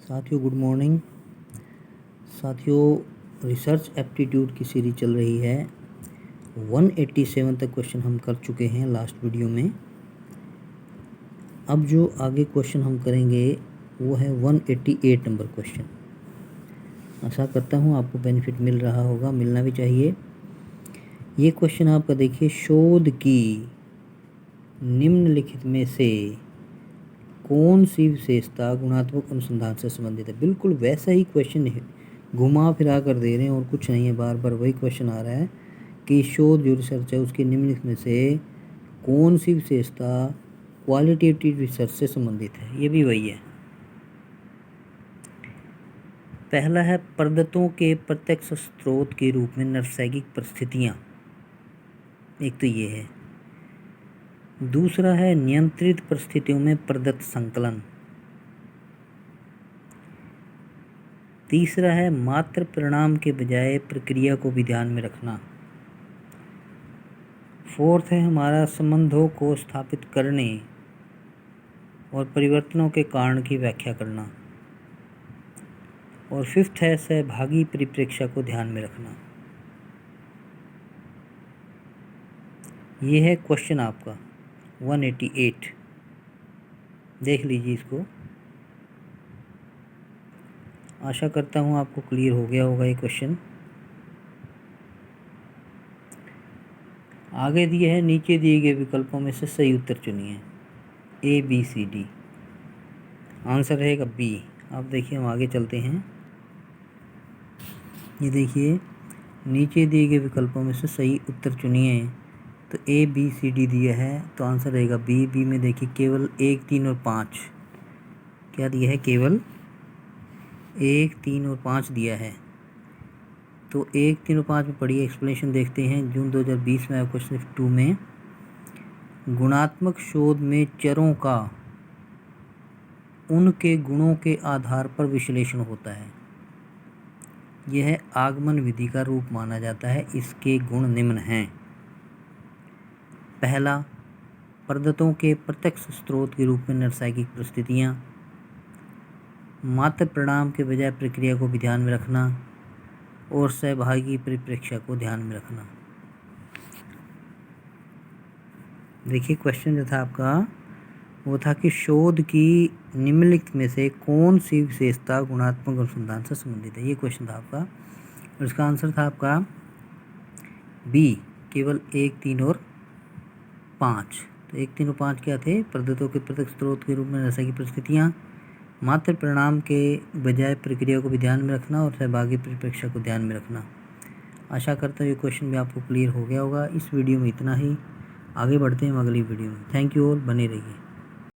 साथियों good morning. साथियों research aptitude की सीरीज चल रही है। 187 तक क्वेश्चन हम कर चुके हैं लास्ट वीडियो में। अब जो आगे क्वेश्चन हम करेंगे वो है 188 नंबर क्वेश्चन। आशा करता हूँ आपको बेनिफिट मिल रहा होगा, मिलना भी चाहिए। ये क्वेश्चन आपका देखिए, शोध की निम्नलिखित में से कौन सी विशेषता गुणात्मक अनुसंधान से संबंधित है। बिल्कुल वैसा ही क्वेश्चन है, घुमा फिरा कर दे रहे हैं और कुछ नहीं है। बार बार वही क्वेश्चन आ रहा है कि शोध जो रिसर्च है उसकी निम्नलिखित में से कौन सी विशेषता क्वालिटेटिव रिसर्च से संबंधित है। ये भी वही है। पहला है पद्धतों के प्रत्यक्ष स्रोत के रूप में नैसर्गिक परिस्थितियाँ, एक तो ये है। दूसरा है नियंत्रित परिस्थितियों में प्रदत्त संकलन। तीसरा है मात्र परिणाम के बजाय प्रक्रिया को भी ध्यान में रखना। फोर्थ है हमारा संबंधों को स्थापित करने और परिवर्तनों के कारण की व्याख्या करना। और फिफ्थ है सहभागी परिप्रेक्ष्य को ध्यान में रखना। ये है क्वेश्चन आपका 188। देख लीजिए इसको। आशा करता हूँ आपको क्लियर हो गया होगा ये क्वेश्चन। आगे दिए है, नीचे दिए गए विकल्पों में से सही उत्तर चुनिए। A B C D. Answer रहेगा बी। आप देखिए हम आगे चलते हैं। ये देखिए, नीचे दिए गए विकल्पों में से सही उत्तर चुनिए। तो ए बी सी डी दिया है तो आंसर रहेगा बी। बी में देखिए केवल 1, 3 और 5 क्या दिया है, केवल 1, 3 और 5 दिया है। तो 1, 3 और 5 में पढ़िए, एक्सप्लेनेशन देखते हैं। जून 2020 में आया क्वेश्चन 2 में गुणात्मक शोध में चरों का उनके गुणों के आधार पर विश्लेषण होता है। यह आगमन विधि का रूप माना जाता है। इसके गुण निम्न हैं। पहला, पद्धतों के प्रत्यक्ष स्रोत के रूप में नैसर्गिक परिस्थितियाँ, मात्र परिणाम के बजाय प्रक्रिया को भी ध्यान में रखना और सहभागी परिप्रेक्ष्य को ध्यान में रखना। देखिए क्वेश्चन जो था आपका वो था कि शोध की निम्नलिखित में से कौन सी विशेषता गुणात्मक अनुसंधान से संबंधित है। ये क्वेश्चन था आपका और इसका आंसर था आपका बी, केवल 1, 3 और 5। तो 1, 3 और 5 क्या थे, पद्धतों के प्रत्यक्ष स्रोत के रूप में नैसर्गिक परिस्थितियाँ, मात्र परिणाम के बजाय प्रक्रिया को भी ध्यान में रखना और सहभागी परिप्रेक्ष्य को ध्यान में रखना। आशा करता हूँ ये क्वेश्चन भी आपको क्लियर हो गया होगा। इस वीडियो में इतना ही। आगे बढ़ते हैं अगली वीडियो में। थैंक यू ऑल, बने रहिए।